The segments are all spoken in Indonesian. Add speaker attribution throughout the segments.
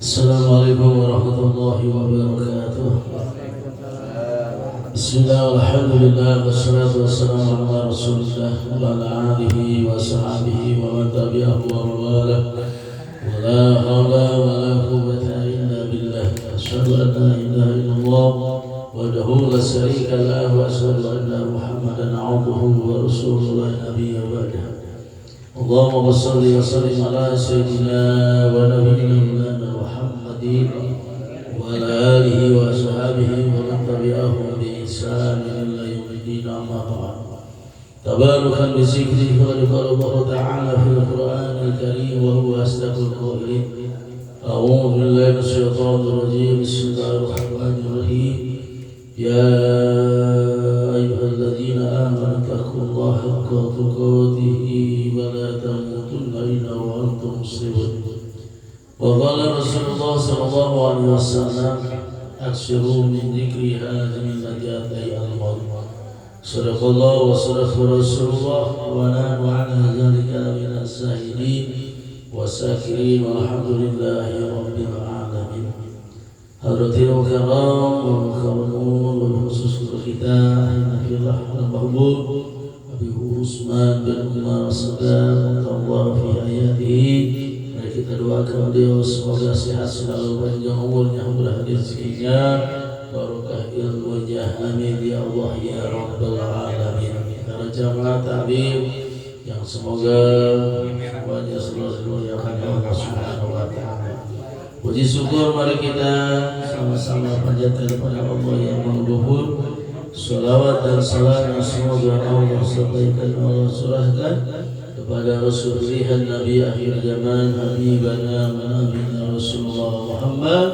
Speaker 1: Assalamualaikum warahmatullahi wabarakatuh. Bismillah, alhamdulillah, wassalatu wassalamu ala rasulillah wa ala alihi wa sahbihi wa man tabi'ahu wa mawalah. Wa la hawla wa la quwwata illa billah. Asyhadu an la ilaha illallah wahdahu la syarika lah wa asyhadu anna Muhammadan abduhu wa rasuluhu la nabiyya ba'dahu. Allahumma shalli wa sallim ala sayyidina wa nabiyyina Muhammadin wa ala alihi wa ashabihi wa man tabi'ahum bi ihsan ila yaumiddin, amma ba'd. Tabarukan bi zikri qala Allah ta'ala fil Qur'anil Karim wa huwa asdaqul qailin. A'udzu billahi minasyaitonir rajim. Bismillahirrahmanirrahim. Ya ayyuhalladzina amanu taqullaha haqqa tuqatih wa la tamutunna illa wa antum muslimun. Wa qala Rasulullah sallallahu alaihi wasallam aksiru min dzikri hadhihi al-ayati al-maut. Sadaqallah wa sadaqa Rasulullah wa nahnu ala dzalika min as-sahidin wa sakirin walhamdulillahi rabbil alamin. Hadratil kiram wa mukarramun wal khusus kita fillah al-mahbub Abi Usman bin Umar Sadaq Allah fi hayatihi. Kita doakan beliau semoga sehat selalu, panjang umurnya, murah rezekinya, barokah ilmunya, amin ya Allah ya rabbal alamin. Para jamaah taklim yang semoga semuanya selalu dimuliakan Allah Subhanahu wa taala. Puji syukur mari kita sama-sama panjatkan kepada Allah yang Maha Luhur. Shalawat dan salam semoga Allah sampaikan, Allah surahkan kepada Rasulullah Nabi akhir zaman, Habibana Nabi Rasulullah Muhammad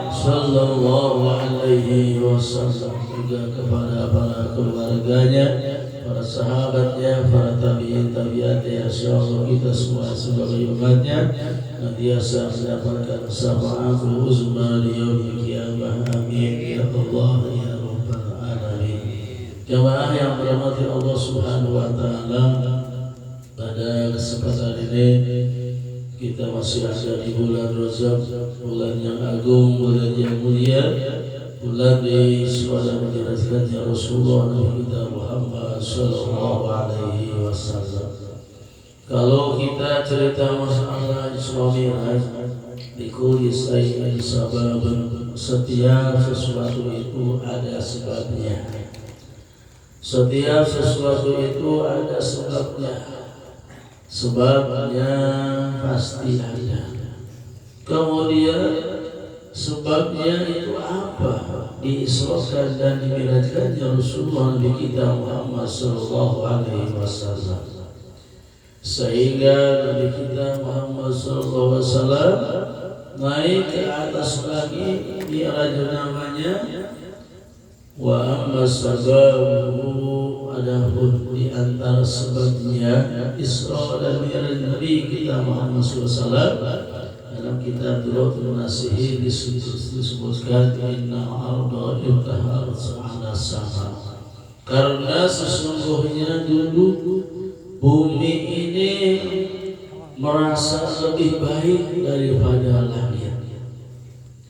Speaker 1: sallallahu alaihi wasallam, juga kepada para keluarganya, para sahabatnya, para tabi'in tabi'atnya. Insyaallah kita semua sebagai umatnya nantiasa mendapatkan syafaatul uzma di yaumil qiyamah, amin ya Allah ya rabbal alamin. Jamaah yang dirahmati Allah Subhanahu wa taala, pada kesempatan ini kita masih ada di bulan Rajab, bulan yang agung, bulan yang mulia, bulan di suara menjelaskannya Rasulullah Nabi kita Muhammad sallallahu alaihi wasallam. Kalau kita cerita masalah Isra Mi'raj, dikuli sayyin sababun, setiap sesuatu itu ada sebabnya. Setiap sesuatu itu ada sebabnya. Sebabnya pasti ada. Kemudian sebabnya itu apa? Diisrakan dan dimi'rajkannya Rasulullah Nabi kita Muhammad sallallahu alaihi wasallam, sehingga Nabi kita Muhammad sallallahu alaihi wasallam naik ke atas lagi, mi'raj namanya. Wa amma sababu, adapun di antara sebabnya Isra dan Mi'raj Nabi kita Muhammad SAW, dalam kitab Dhuratul Nasihin disebutkan inna arda irtahat ala sama, karena sesungguhnya dulu bumi ini merasa lebih baik daripada langit.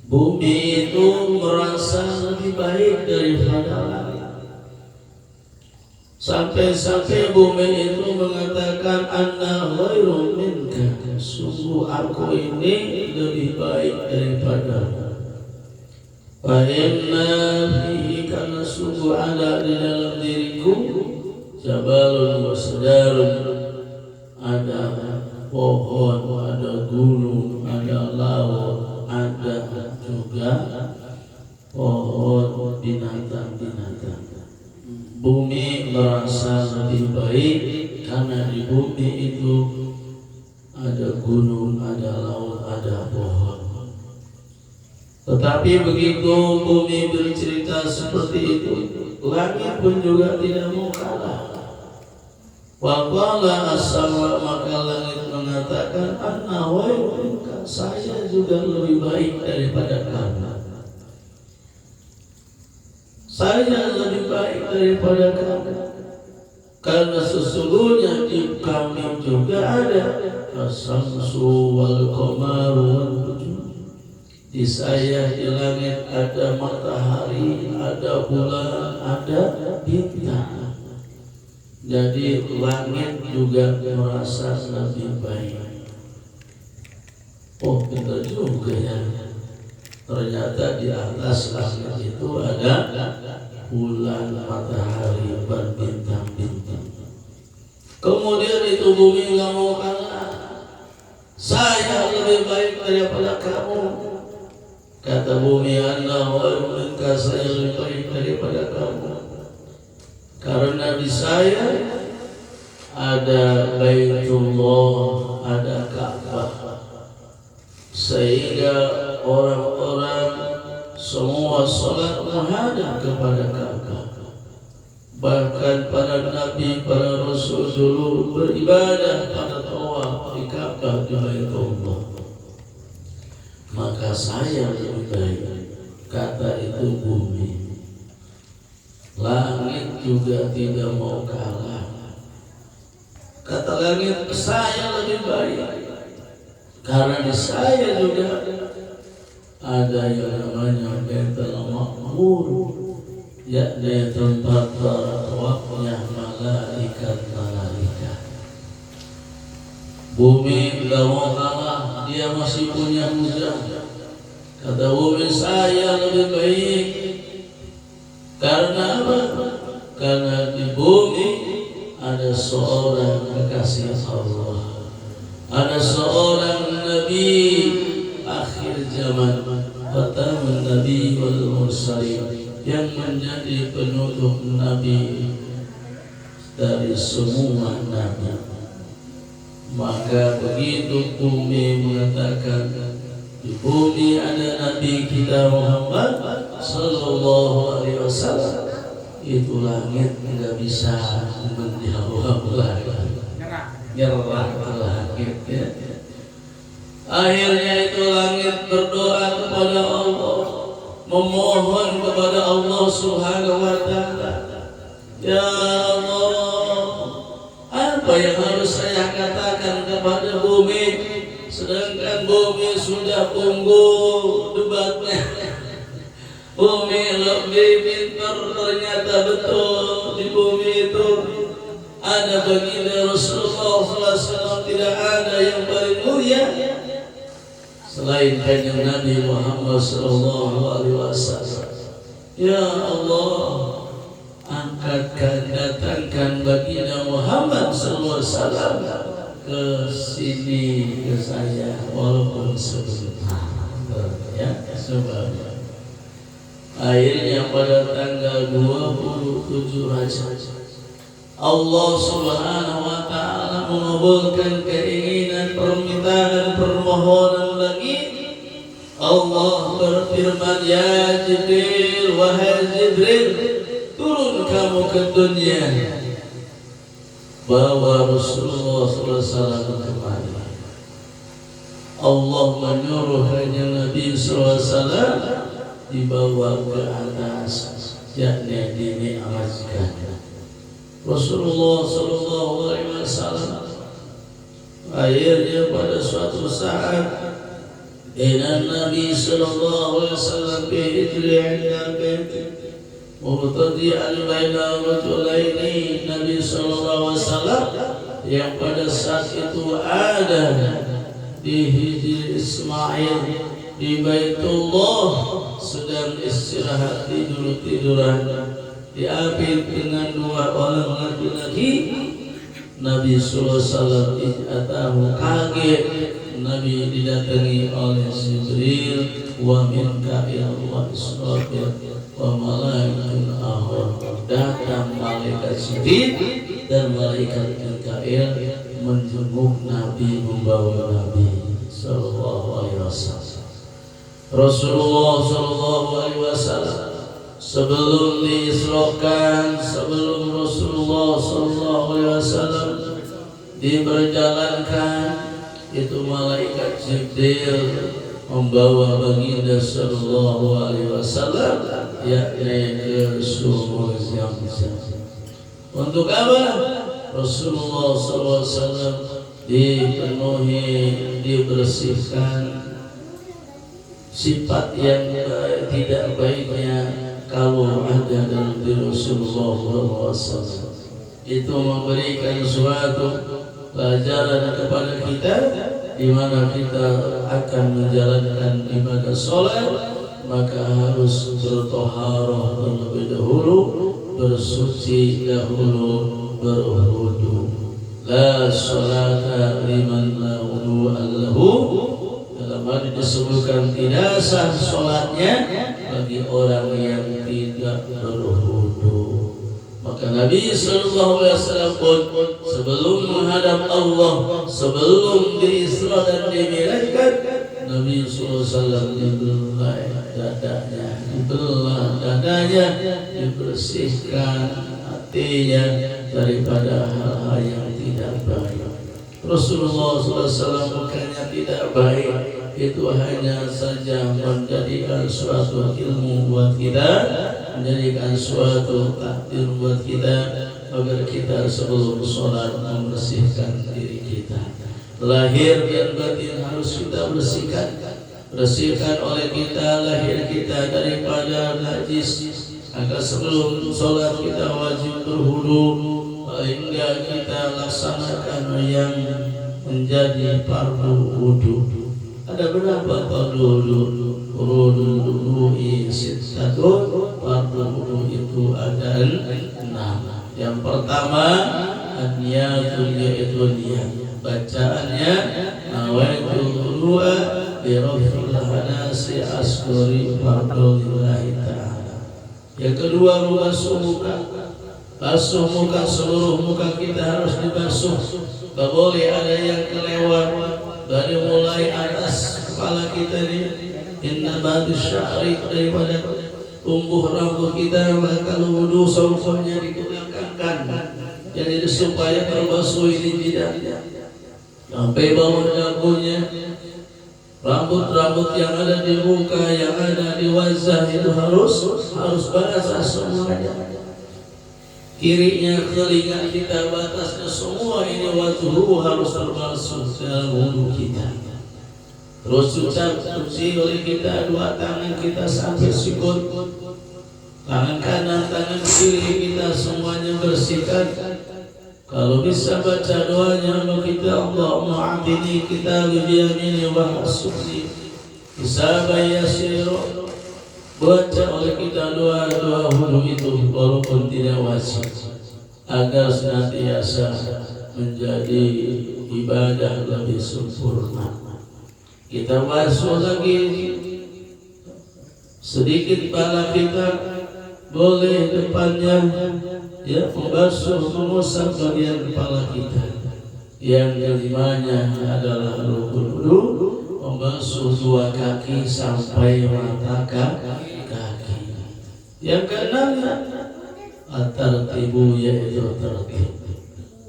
Speaker 1: Bumi itu merasa lebih baik daripada langit. Sampai-sampai bumi itu mengatakan anna khairum minka, sungguh aku ini lebih baik daripadamu. Fa inna fihi, karena sungguh ada di dalam diriku jabalun wa sadarun, ada pohon, ada gunung, ada laut, ada juga pohon, binatang-binatang. Bumi merasa lebih baik karena di bumi itu ada gunung, ada laut, ada pohon. Tetapi begitu bumi bercerita seperti itu, langit pun juga tidak mau kalah. Wa qala as-sama, maka langit mengatakan anna khairum, saya juga lebih baik daripada kamu. Saya lebih baik daripada kamu, karena sesungguhnya di kami juga ada as-samsu wal qamaru wan nujum, Di saya di langit ada matahari, ada bulan, ada bintang. Jadi langit juga merasa lebih baik. Oh, benar juga ya. Ternyata di atas langit itu ada bulan, matahari, berbintang-bintang. Kemudian itu bumi nggak mau kalah. Saya lebih baik daripada kamu. Kata bumi, Anda minta saya lebih baik daripada kamu. Karena di saya ada Baitullah, ada Ka'bah. Sehingga orang-orang semua salat menghadap kepada Ka'bah. Bahkan para nabi, para rasul dulu beribadah pada tawaf di Ka'bah di Baitullah. Maka saya lebih baik, kata itu bumi. Langit juga tidak mau kalah. Kata langit, saya lebih baik, karena di saya juga ada yang namanya Baitul Ma'mur, yakni tempat tawafnya malaikat. Bumi tidak mau kalah, dia masih punya hujah. Kata bumi, saya lebih baik. Karena apa? Karena di bumi ada seorang kekasih Allah, ada seorang Nabi akhir zaman, khatamun Nabi wal Mursalin, yang menjadi penutup Nabi dari semua Nabi. Maka begitu bumi mengatakan di bumi ada Nabi kita Muhammad Sallallahu Alaihi Wasallam, itu langit tidak bisa menjawab lagi, nyerah ke langit ya. Akhirnya itu langit berdoa kepada Allah, memohon kepada Allah Subhanahu Wa Taala, ya Allah, apa yang harus saya katakan kepada bumi, sedangkan bumi sudah unggul debatnya. Bumi lebih pintar, ternyata betul di bumi itu ada baginda Rasulullah SAW, tidak ada yang paling mulia selain kanjeng Nabi Muhammad SAW. Ya Allah, angkatkan, datangkan baginda Muhammad SAW ke sini, ke saya, walaupun sebentar ya, sebab akhirnya pada tanggal 27 Rajab Allah Subhanahu Wa Taala mengabulkan keinginan, permintaan, permohonan lagi. Allah berfirman, ya Jibril, wahai Jibril, turun kamu ke dunia, bawa Rasulullah SAW kemari. Allah menyuruh hanya Nabi SAW dibawa ke atas, yakni dini'amazkan. Rasulullah SAW akhirnya pada suatu saat Inan Nabi sallallahu alaihi wasallam bihijri inda baiti mubtadi'an baina rajulaini. Nabi sallallahu alaihi wasallam yang pada saat itu ada di hijri Ismail di Baitullah sedang istirahat tiduran, diapit dengan dua orang laki-laki. Nabi sallallahu alaihi wasallam ijatahu, kaget Nabi didatangi oleh Jibril wa Mika'il wa Israfil wa malaikatun akhar. Datang malaikat Jibril dan malaikat Mika'il menjenguk Nabi, membawa Nabi sallallahu alaihi wasallam. Rasulullah sallallahu alaihi wasallam sebelum diisrakan, sebelum Rasulullah sallallahu alaihi wasallam diperjalankan, itu malaikat Jibril membawa baginda sallallahu alaihi wasallam yakni ke sumur Zamzam. Untuk apa? Rasulullah sallallahu alaihi wasallam dipenuhi, dibersihkan sifat yang tidak baiknya kalau ada dalam diri Rasulullah SAW. Itu memberikan suatu pelajaran kepada kita di mana kita akan menjalankan ibadah sholat, maka harus bertoharah terlebih dahulu, bersuci dahulu, berwudu. La sholata liman la wudu'a lahu. Dalam hadis disebutkan tidak sah sholatnya bagi orang yang tidak berwudu. Maka Nabi SAW pun sebelum menghadap Allah, sebelum diisra dan dimi'rajkan, Nabi SAW dibelah dadanya, dibersihkan hatinya daripada hal-hal yang tidak baik. Rasulullah SAW bukannya tidak baik, itu hanya saja menjadikan suatu ilmu buat kita, menjadikan suatu takdir buat kita, agar kita sebelum sholat membersihkan diri kita. Lahir dan batin harus kita bersihkan. Bersihkan oleh kita lahir kita daripada najis. Agar sebelum sholat kita wajib berwudu, hingga kita laksanakan yang menjadi fardu wudu. Ada berapa fardu wudu? Wudu'i sittatu, fardu wudu itu ada 6. Yang pertama an-niyatul, yaitu niat. Bacaannya nawaitul wudu'a bi raf'il hadasi asghari fardhillahi ta'ala. Yang kedua membasuh muka. Basuh muka, seluruh muka kita harus dibasuh. Tak boleh ada yang kelewat dari mulai atas kepala kita ini. Inna ba'dus sya'ri, daripada tumbuh rambut kita, kalau wudu saufannya dikebelakangkan. Jadi supaya terbasuh ini tidak sampai bawah dagunya. Rambut-rambut yang ada di muka, yang ada di wajah itu harus basah semuanya. Kirinya telinga kita, batasnya semua ini wajhu harus terbasuh dalam wudu kita. Terus cuci oleh kita dua tangan kita sampai sikut, tangan kanan, tangan kiri kita semuanya bersihkan. Kalau bisa baca doanya kita, Allahumma a'tini kitabi biyamini wa hasubni hisaban yasira. Baca oleh kita doa-doa wudu itu walaupun tidak wajib, agar senantiasa menjadi ibadah lebih sempurna. Kita basuh lagi sedikit kepala kita, boleh depannya ya, membasuh, mengusap bagian kepala kita. Yang kelimanya adalah rukun wudu, membasuh dua kaki sampai mata kaki. Yang keenam at-tartibu, yaitu tertib.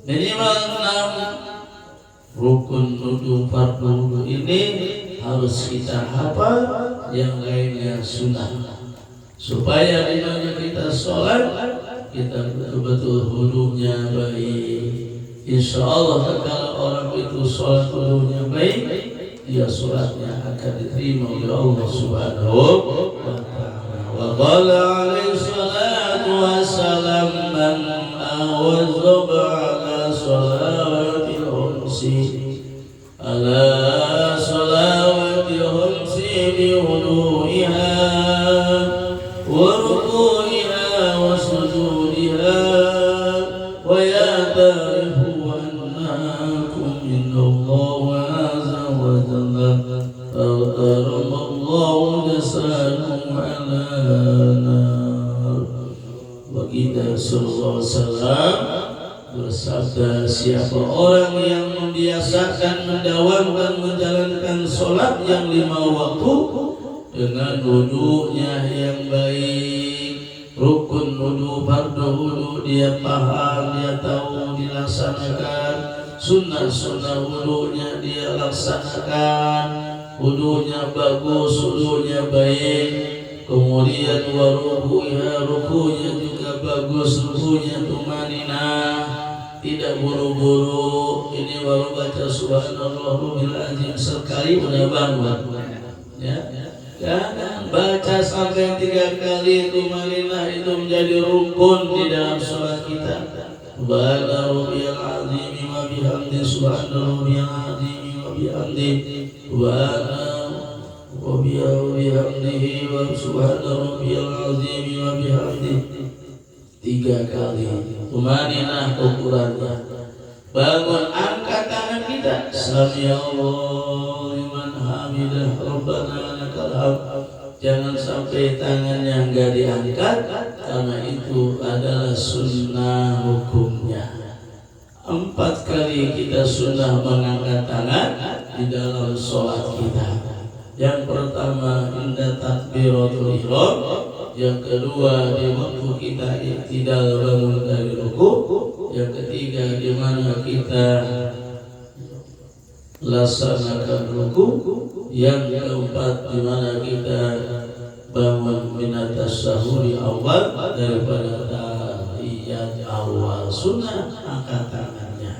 Speaker 1: Minimal 6 rukun wudu, fardu wudu ini harus kita hafal, yang lainnya sunnah, supaya di mana kita sholat kita betul-betul wudunya baik. Insya Allah kalau orang itu sholat wudunya baik, dia sholatnya akan diterima oleh Allah Subhanahu wa ta'ala. Wa qala alaihi salatu wassalam man awadzaba ala salawati humsi ala salawati humsi bi wudu'iha wa ruku'iha wa sujudiha wa ya'tarifu annakum minallahu azza wa jalla Allahu jasadum alana. Baginda sallallahu alaihi wasallam bersabda, siapa orang yang membiasakan mendawamkan menjalankan sholat yang 5 waktu dengan wudunya yang baik, rukun wudu, fardu wudu dia paham, dia tahu dilaksanakan, sunnah-sunnah wudunya dia laksanakan, wudunya bagus, wudunya baik, kemudian warukunya, rukunya juga bagus, rukunya tumanina, tidak buru-buru. Ini baru baca subhanallah rabbil azim sekali udah bangun, ya. Jangan baca sampai 3 kali tumaninah itu menjadi rukun di dalam sholat kita. Subhana rabbiyal azim wa bihamdi subhana rabbiyal azim wa bihamdi subhana bihamdihi wa subhana rabbiyal azim wa bihamdi 3 kali. Tumaninah ukurannya. Bangun, angkat tangan kita. Sami Allahu liman hamidah rabbana lakal hamd. Jangan sampai tangannya enggak diangkat, karena itu adalah sunnah hukumnya. 4 kali kita sunnah mengangkat tangan di dalam sholat kita. Yang pertama inda takbiratul ihram, yang kedua di waktu kita iktidal bangun dari ruku, yang ketiga di mana kita laksanakan ruku, yang keempat di mana kita bangun minat tasyahhud awal daripada tahiyat awal. Sunnah angkat tangannya,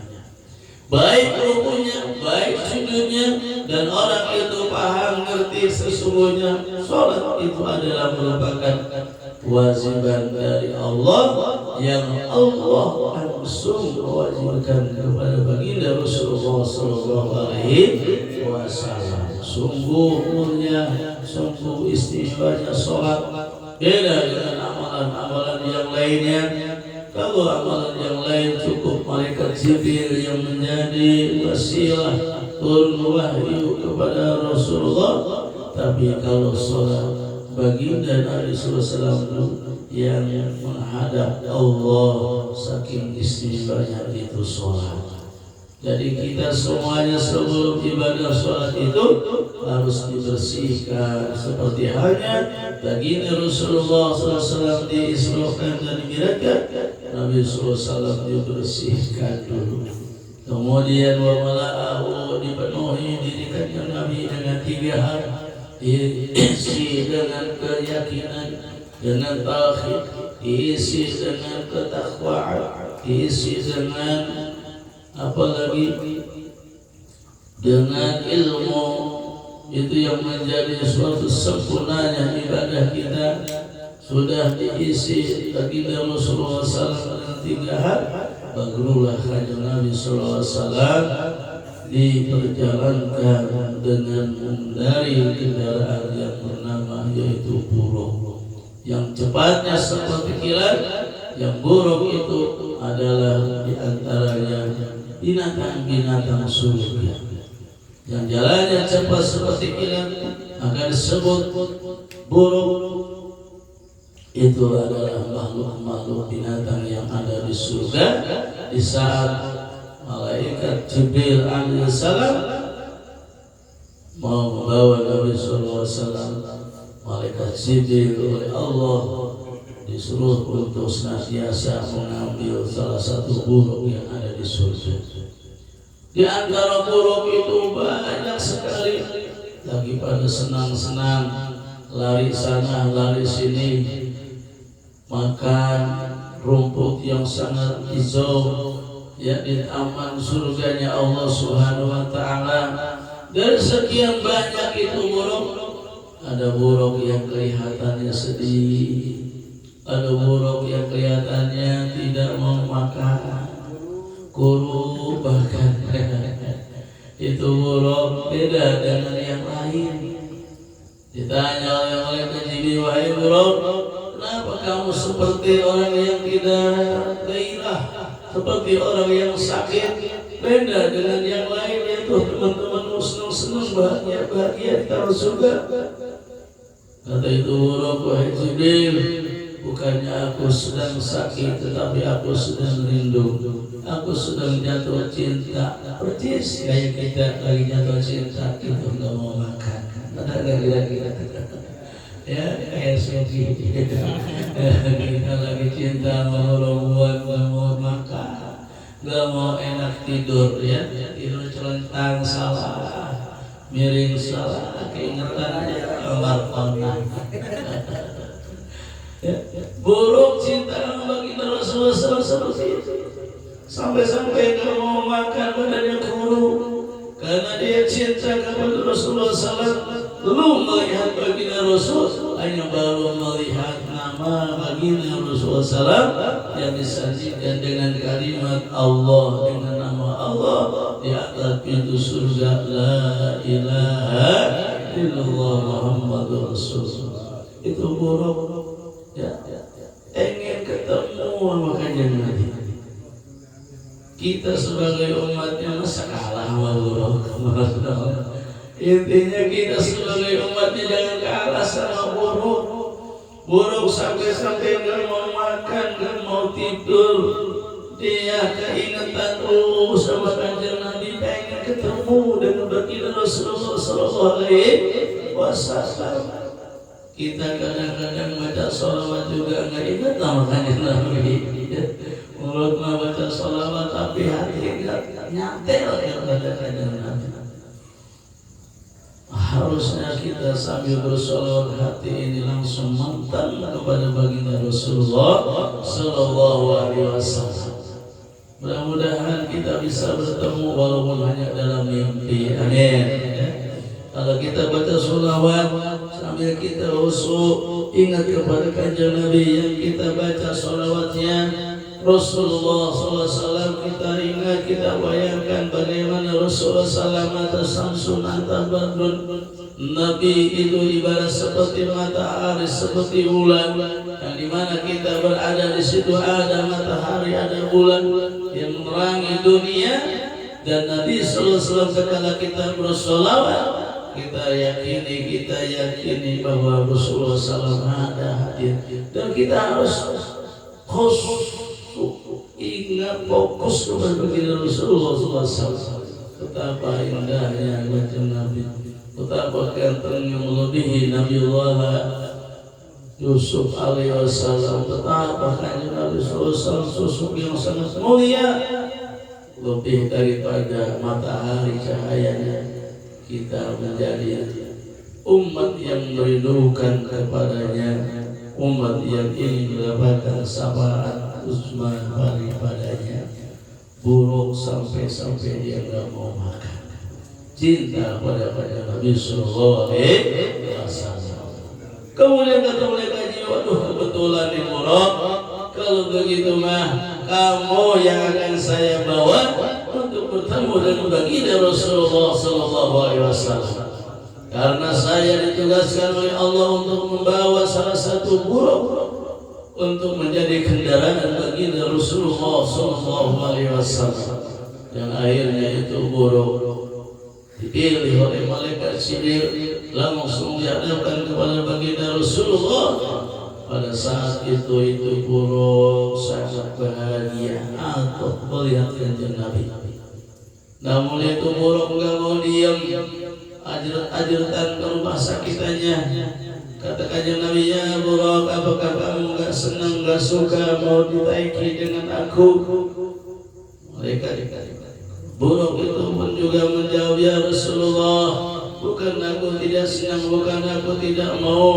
Speaker 1: baik rukunya, baik sujudnya, dan orang itu paham ngerti sesungguhnya sholat itu adalah merupakan kewajiban dari Allah yang Allah langsung mewajibkan kepada baginda Rasulullah SAW. Sungguh mulia, sungguh istimewanya sholat, beda dengan amalan-amalan yang lainnya. Kalau amalan yang lain cukup malaikat Jibril yang menjadi wasilah turun wahyu kepada Rasulullah, tapi kalau sholat baginda Nabi SAW yang menghadap Allah, saking istimewanya itu sholat. Jadi kita semuanya sebelum ibadah sholat itu harus dibersihkan, seperti halnya baginda Rasulullah SAW diisrokan dan dimi'rajkan. Nabi SAW dibersihkan dulu, kemudian wa mala'ahu dipenuhi dirikannya Nabi dengan 3 hal, diisi dengan keyakinan, dengan tauhid, diisi dengan ketakwaan, diisi dengan apalagi dengan ilmu. Itu yang menjadi suatu sempurnanya ibadah kita. Sudah diisi baginda Rasulullah SAW dengan 3 hal, barulah kanjeng Nabi SAW diperjalankan dengan mengendarai kendaraan yang bernama yaitu buruk, yang cepatnya seperti kilat. Yang buruk itu adalah diantaranya binatang-binatang surga. Yang jalannya cepat seperti kilat akan disebut buruk. Itu adalah makhluk-makhluk binatang yang ada di surga. Di saat malaikat Jibril alaihissalam mau membawa Nabi SAW, malaikat Jibril oleh Allah disuruh untuk senantiasa mengambil salah satu buruk yang ada di surga. Di antara buruk itu banyak sekali, lagi pada senang-senang lari sana lari sini, makan rumput yang sangat hijau ya di taman surganya Allah Subhanahu wa taala. Dari sekian banyak itu buruk, ada buruk yang kelihatannya sedih, ada buruk yang kelihatannya tidak mau makan, kuru bahkan. Itu buruk, beda dengan yang lain. Ditanya oleh malaikat Jibril, wahai buruk, kenapa kamu seperti orang yang tidak gairah, seperti orang yang sakit, beda dengan yang lain, yaitu teman-temanmu senang-senang, bahagia di dalam surga. Kata itu buruk, wahai Jibril, bukannya aku sedang sakit, tetapi aku sedang rindu, aku sedang jatuh cinta. Persis kayak kita lagi jatuh cinta, itu nggak mau makan. Ada kira-kira ya kayak sedih. Kita lagi cinta mau rombongan, nggak mau makan, nggak mau enak tidur, ya tidur celentang salah, miring salah, keingetan aja kamar kontak. Buruk cinta bagi Rasulullah SAW, sampai-sampai nggak mau makan badannya kurus karena dia cinta kepada Rasulullah SAW. Belum melihat melihat baginda Rasul, hanya baru melihat nama baginda Rasulullah SAW yang disajikan dengan kalimat Allah, dengan nama Allah di atas pintu surga, la ilaha illallah Muhammadur Rasulullah. Itu buruk ya, ingin ketemu sama kanjeng Nabi. Kita sebagai umatnya masa kalah sama buruk. Intinya kita sebagai umatnya jangan kalah sama buruk. Buruk sampai-sampai nggak mau makan, nggak mau tidur. Dia keingetan sama kanjeng Nabi, pengen ketemu dengan baginda Rasulullah SAW. Kita kadang-kadang baca sholawat juga nggak ingat nama kanjeng Nabi. Mulut baca sholawat tapi hati nggak nyantel kepada kanjeng Nabi. Harusnya kita sambil bersolawat hati ini langsung mantan kepada baginda Rasulullah Sallallahu Alaihi Wasallam. Mudah-mudahan kita bisa bertemu walaupun hanya dalam mimpi. Amin. Kalau kita baca sholawat sambil kita khusyuk ingat kepada kanjeng Nabi yang kita baca sholawatnya Rasulullah SAW, kita ingat, kita bayangkan bagaimana Rasulullah SAW atas samsun antar badrun. Nabi itu ibarat seperti matahari, seperti bulan, yang dimana kita berada di situ ada matahari, ada bulan yang menerangi dunia. Dan Nabi SAW ketika kita bersolawat, kita yakini bahwa Rasulullah SAW ada hadir, dan kita harus khusyuk, ingat, fokus kepada baginda Rasulullah SAW. Betapa indahnya baca Nabi, betapa gantengnya melebihi Nabiullah Yusuf alaihissalam, betapa kanjeng Nabi SAW sosok yang sangat mulia, lebih daripada matahari cahayanya. Kita menjadi umat yang merindukan kepadanya, umat yang ingin mendapatkan syafaat Utsman daripadanya. Buruk sampai-sampai dia nggak mau makan. Cinta pada Nabi Sallallahu Alaihi Wasallam. Kemudian kata mereka, waduh kebetulan nih buruk. Kalau begitu mah kamu yang akan saya bawa untuk bertemu dengan baginda Rasulullah Sallallahu Alaihi Wasallam. Karena saya ditugaskan oleh Allah untuk membawa salah satu buruk untuk menjadi kendaraan baginda Rasulullah Sallallahu Alaihi Wasallam. Yang akhirnya itu buruk dipilih oleh malaikat Jibril langsung dihadapkan kepada baginda Rasulullah. Pada saat itu buruk sangat bahagia atau melihat kanjeng Nabi. Namun itu buruk nggak mau diam, ajurkan ke rumah sakitannya. Kata kanjeng Nabi, ya buruk, apakah kamu nggak senang, nggak suka mau ditaiki dengan aku? Mereka buruk itu pun juga menjawab, ya Rasulullah, bukan aku tidak senang, bukan aku tidak mau,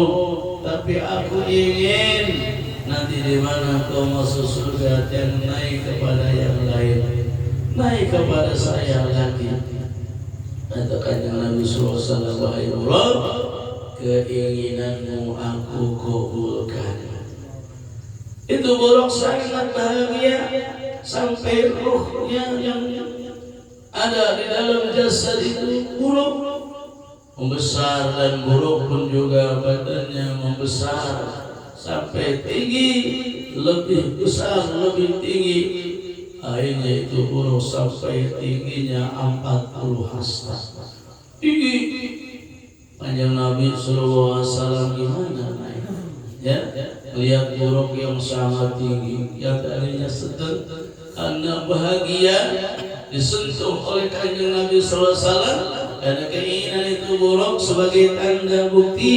Speaker 1: tapi aku ingin nanti di mana kau masuk surga yang naik kepada yang lain, naik kepada saya lagi. Kata kanjeng Nabi SAW, wahai buruk, keinginanmu aku kabulkan. Itu buruk sangat bahagia sampai ruhnya yang ada di dalam jasad itu buruk membesar, dan buruk pun juga badannya membesar sampai tinggi, lebih besar, lebih tinggi. Akhirnya itu buruk sampai tingginya 40 hasta tinggi. Panjang Nabi Sallallahu Alaihi Wasallam gimana naik? Ya, lihat buruk yang sangat tinggi, yang tadinya sedang karena bahagia disentuh oleh kanjeng Nabi Sallallahu Alaihi Wasallam. Karena keinginan itu buruk sebagai tanda bukti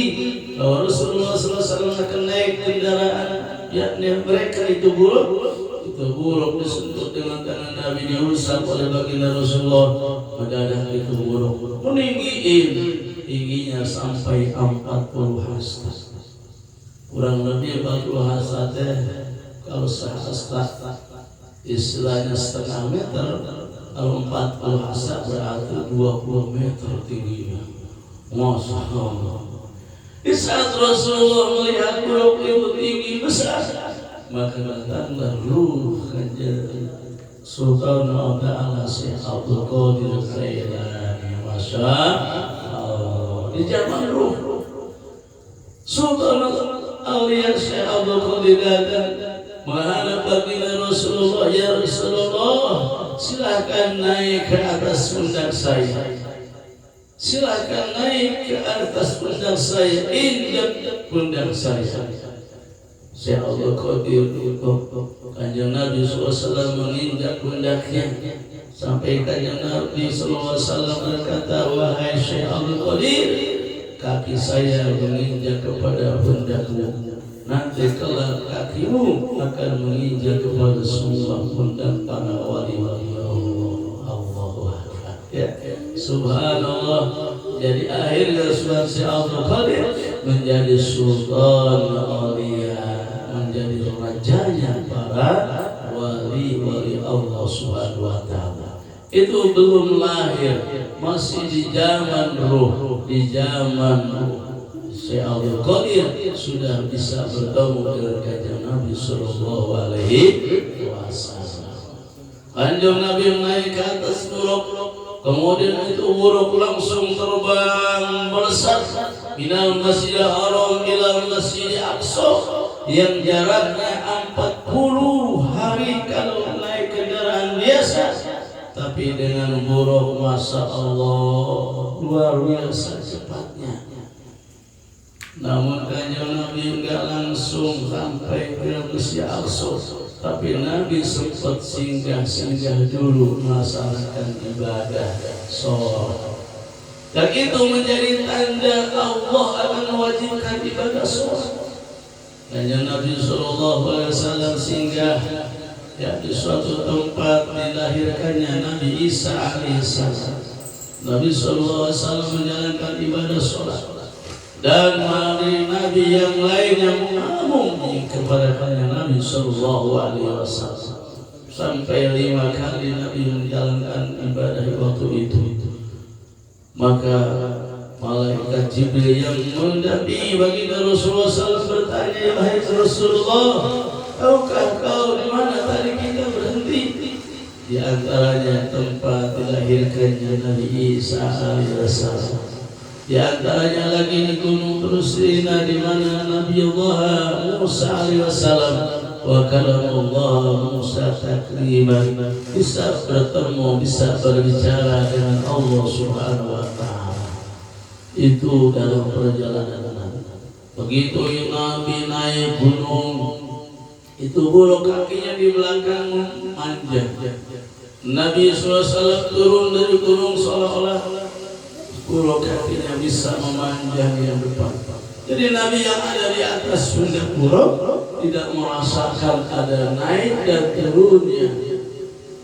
Speaker 1: bahwa Rasulullah SAW akan naik kendaraan, yakni mereka itu buruk. Itu buruk disentuh dengan tangan Nabi, diusap oleh baginda Rasulullah, mendadak itu buruk meninggiin, tingginya sampai 40 hasta. Kurang lebih 40 hasta kalau sehasta istilahnya setengah meter. Kalau 40 hasta berarti 20 meter tingginya. Masya Allah. Di saat Rasulullah melihat buruk itu tinggi besar, maka datanglah ruh kanjeng Sultan Ta'ala Syekh Abdul Qadir Jailani. Masya Allah, di zaman ruh Sultan alias Syekh Abdul Qadir datang menghadap baginda Rasulullah. Ya Rasulullah, silakan naik ke atas pundak saya. Silakan naik ke atas pundak saya, injak pundak saya. Syekh Abdul Qadir kanjeng Nabi SAW menginjak pundaknya sampai kanjeng Nabi SAW berkata, wahai Syekh Abdul Qadir, kaki saya menginjak kepada pundakmu, nanti kelak kakimu akan menginjak kepada semua pundak para wali-wali Allah. Allahu Akbar. Ya, subhanallah. Jadi akhirnya Sultan Syekh Abdul Qadir menjadi Sultan Aulia, menjadi rajanya para wali-wali Allah Subhanahu wa Ta'ala. Itu belum lahir, masih di zaman ruh, di zaman Syekh Abdul Qadir sudah bisa bertemu dengan kanjeng Nabi sallallahu alaihi wasallam. Kanjeng Nabi naik ke atas buruk, kemudian itu buruk langsung terbang melesat minal Masjidil Haram ila Masjidil Aqsa yang jaraknya 40 hari kalau naik kendaraan biasa, tapi dengan buruk masya Allah luar biasa cepatnya. Namun kanjeng Nabi enggak langsung sampai ke Masjidil Aqsa, tapi Nabi sempat singgah dulu melaksanakan ibadah sholat. Dan itu menjadi tanda Allah akan mewajibkan ibadah sholat. Kanjeng Nabi SAW singgah di suatu tempat dilahirkannya Nabi Isa alaihissalam. Nabi SAW menjalankan ibadah sholat, dan nabi yang lainnya mengagumi kepada kanjeng Nabi SAW. Sampai 5 kali Nabi menjalankan ibadah waktu itu. Maka malaikat Jibril yang mendampingi baginda Rasulullah SAW bertanya, wahai Rasulullah, tahukah kau di mana tadi kita berhenti? Di antaranya tempat dilahirkannya Nabi Isa alaihissalam. Di antaranya lagi di Gunung Turusina di mana Nabi Allah Musa alaihissalam wa kalamullah Musa takliman, bisa bertemu, bisa berbicara dengan Allah Subhanahu wa Ta'ala. Itu dalam perjalanan. Begitu Nabi naik gunung, itu buruk kakinya di belakang manjat. Nabi SAW turun dari gunung seolah-olah buruk kakinya bisa memanjang yang depan. Jadi Nabi yang ada di atas pundak buruk tidak merasakan ada naik dan turunnya,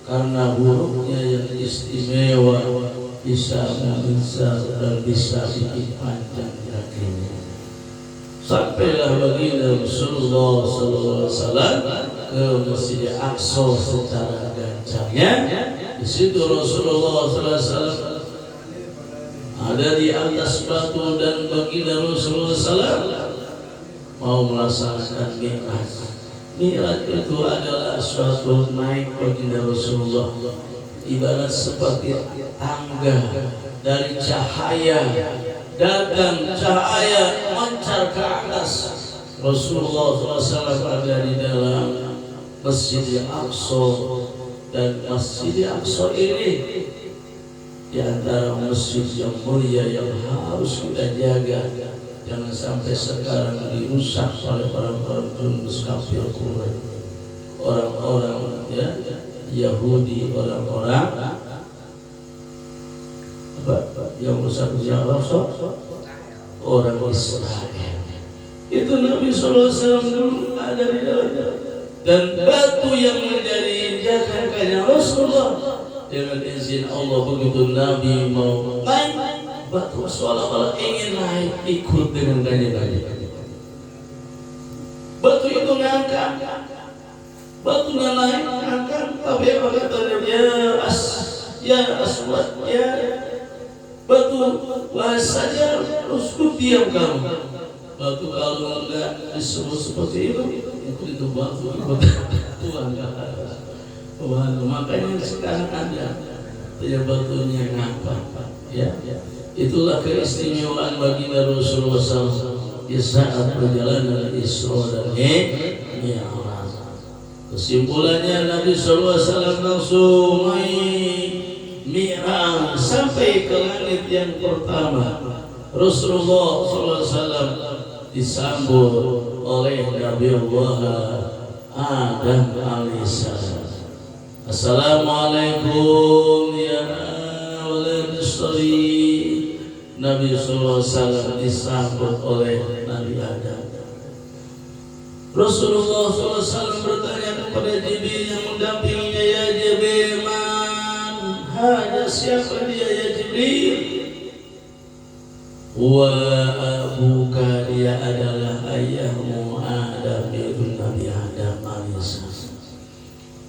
Speaker 1: karena buruknya yang istimewa bisa membesar dan bisa bikin panjang kakinya. Sampailah baginda Rasulullah SAW ke Masjid Aqsa secara gancangnya. Di situ Rasulullah SAW ada di atas batu, dan baginda Rasulullah SAW mau melaksanakan mi'raj. Mi'raj itu adalah suatu naik baginda Rasulullah, ibarat seperti tangga dari cahaya, datang cahaya mancar ke atas. Rasulullah SAW ada di dalam Masjid Aqsa, dan Masjid Aqsa ini di antara masjid yang mulia yang harus kita jaga. Jangan sampai sekarang dirusak oleh orang-orang jurus kafir Quraisy, orang-orang Yahudi, orang-orang yang rusak Al-Aqsa, orang Israel. Itu Nabi SAW dulu ada di dalamnya. Dan batu yang menjadi injakan kanjeng Rasulullah, dengan izin Allah, begitu Nabi mau naik, batu seolah-olah ingin naik ikut dengan kanjeng. Batu itu ngangkat, batunya naik ngangkat, tapi apa katanya? Ya Aswad, ya batu, wahai saja, uskut, diam kamu. batu kalau enggak disebut seperti itu batu Tuhan enggak ada. Makanya sekarang ada ya batunya ngapa ya. Itulah keistimewaan baginda Rasulullah SAW di saat perjalanan Isra dan Mi'raj. Kesimpulannya Nabi SAW langsung Mi'raj sampai ke langit yang pertama. Rasulullah SAW disambut oleh Nabi Allah Adam alaihissalam. Assalamualaikum ya awal nusri. Nabi SAW disambut oleh Nabi Adam. Rasulullah SAW bertanya kepada Jibril yang mendampinginya, ya Jibril, man hanya siapa dia ya Jibril? Wa abuka, dia adalah ayahmu Adam, yaitu Nabi Adam alaihissalam.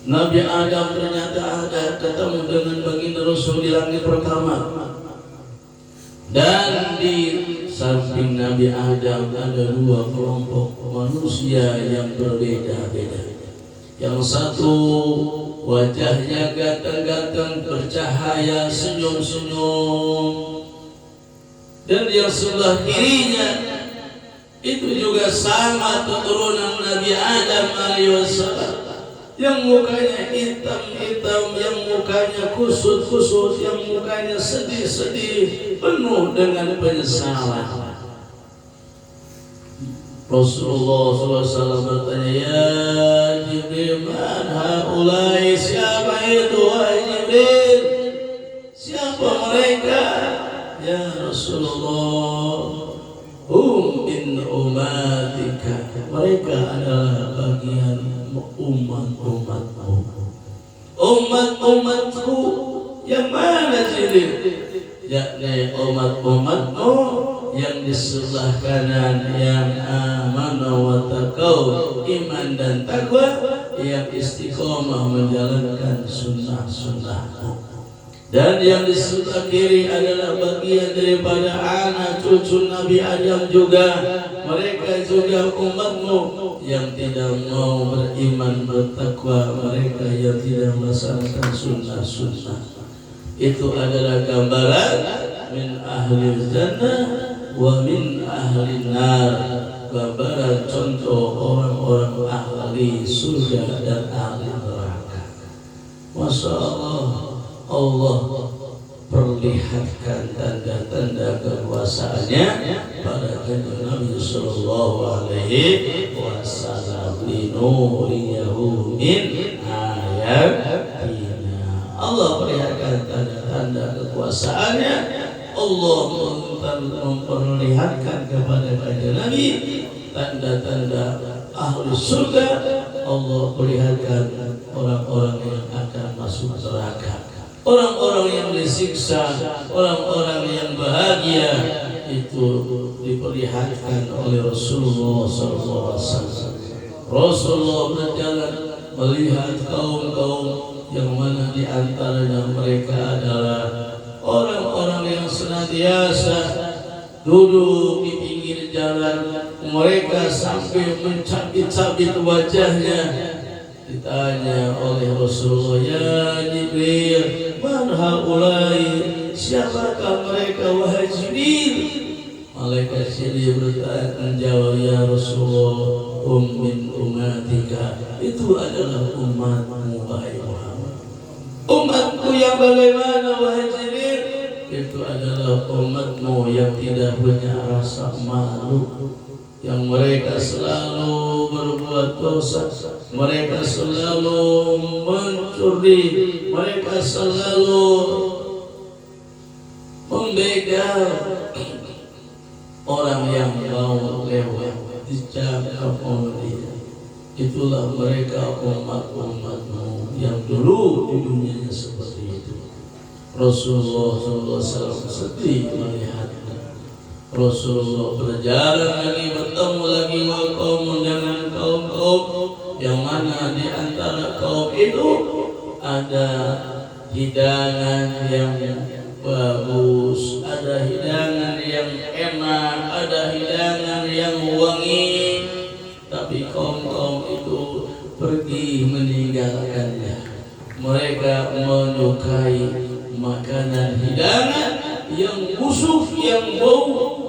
Speaker 1: Nabi Adam ternyata ada ketemu dengan baginda Rasul di langit pertama. Dan di samping Nabi Adam ada dua kelompok manusia yang berbeda-beda. Yang satu wajahnya ganteng-ganteng, bercahaya, senyum-senyum. Dan yang sebelah kirinya itu juga sama keturunan Nabi Adam alaihissalam, yang mukanya hitam-hitam, yang mukanya kusut-kusut, yang mukanya sedih-sedih, penuh dengan penyesalan. Rasulullah SAW bertanya, ya Jibril, man haulai, siapa itu wahai Jibril? Siapa mereka? Ya Rasulullah, min umatika, mereka adalah bagian umat-umatku. Umat-umatku yang mana Jibril? Yakni umat-umatmu yang di sebelah kanan, yang amana wa taqaw, iman dan takwa, yang istiqomah menjalankan sunnah-sunnahmu. Dan yang di sebelah kiri adalah bagian daripada anak cucu Nabi Adam juga. Mereka juga umatmu yang tidak mau beriman bertakwa, mereka yang tidak melaksanakan sunnah-sunnah. Itu adalah gambaran min ahli jannah wa min ahli nar. Gambaran contoh orang-orang ahli surga dan ahli neraka. Masya Allah, Allah perlihatkan tanda-tanda kekuasaannya pada Nabi Sallallahu Alaihi Wasallam. Linuriyahu min ayatina. Allah perlihatkan tanda-tanda kekuasaannya. Allah memperlihatkan kepada Nabi tanda-tanda ahli surga. Allah perlihatkan orang-orang yang akan masuk neraka. Orang-orang yang disiksa, orang-orang yang bahagia, itu diperlihatkan oleh Rasulullah SAW. Rasulullah berjalan melihat kaum-kaum yang mana di antaranya mereka adalah orang-orang yang senantiasa duduk di pinggir jalan. Mereka sampai mencabit-cabit wajahnya. Ditanya oleh Rasulullah, ya Jibril, man haulai, siapakah mereka wahai Jibril? Malaikat Jibril bertanya, menjawab, ya Rasulullah, min umatika, itu adalah umatmu wahai Muhammad. Umatku yang bagaimana wahai Jibril? Itu adalah umatmu yang tidak punya rasa malu, yang mereka selalu berbuat dosa, mereka selalu mencuri, mereka selalu membegal orang yang mau lewat dicakap oleh dia. Itulah mereka umat-umatmu yang dulu di dunianya seperti itu. Rasulullah SAW sedih melihatnya. Rasulullah berjalan lagi, bertemu lagi kaum dengan kaum yang mana di antara kaum itu ada hidangan yang bagus, ada hidangan yang enak, ada hidangan yang wangi, tapi kaum-kaum itu pergi meninggalkannya. Mereka menyukai makanan hidangan yang busuk, yang bau.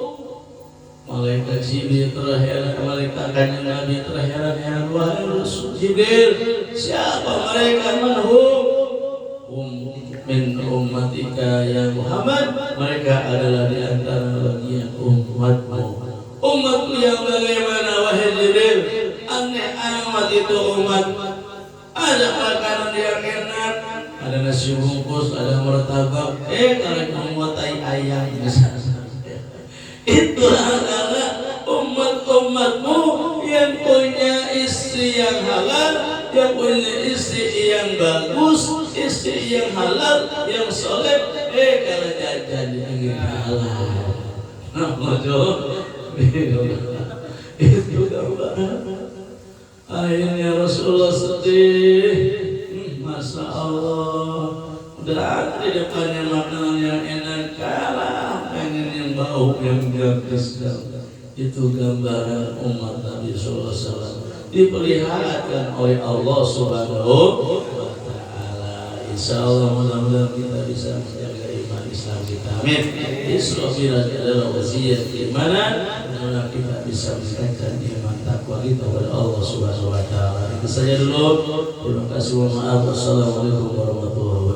Speaker 1: Malaikat Jibril terheran, malaikat kanjeng Nabi terheran-heran, wahai Rasul Jibril, siapa mereka? Manhum? Min ummatika ya Muhammad, mereka adalah di antara bagian umatmu. Umatku yang bagaimana wahai Jibril? Aneh amat itu umat. Ada makanan yang enak, ada nasi bungkus, ada martabak, kalau menguatai ayam. Itu adalah umat-umatmu yang punya istri yang halal, yang punya istri yang bagus, istri yang halal, yang soleh. Kalau jajan yang halal, itu gambaran. Akhirnya Rasulullah sedih. Masya Allah, udah di depannya makanan yang enak, kalah pengen yang bau, yang gratis. Itu gambaran umat Nabi Sallallahu Alaihi Wasallam dipeliharakan oleh Allah Subhanahu wa Ta'ala. Insya Allah mudah-mudahan kita bisa menjaga iman Islam kita. Amin. Isrofirah adalah wasiat keimanan, dimana kita bisa meningkatkan iman takwa kita kepada Allah Subhanahu wa Ta'ala. Itu saja dulu. Terima kasih. Maaf. Wassalamualaikum warahmatullahi wabarakatuh.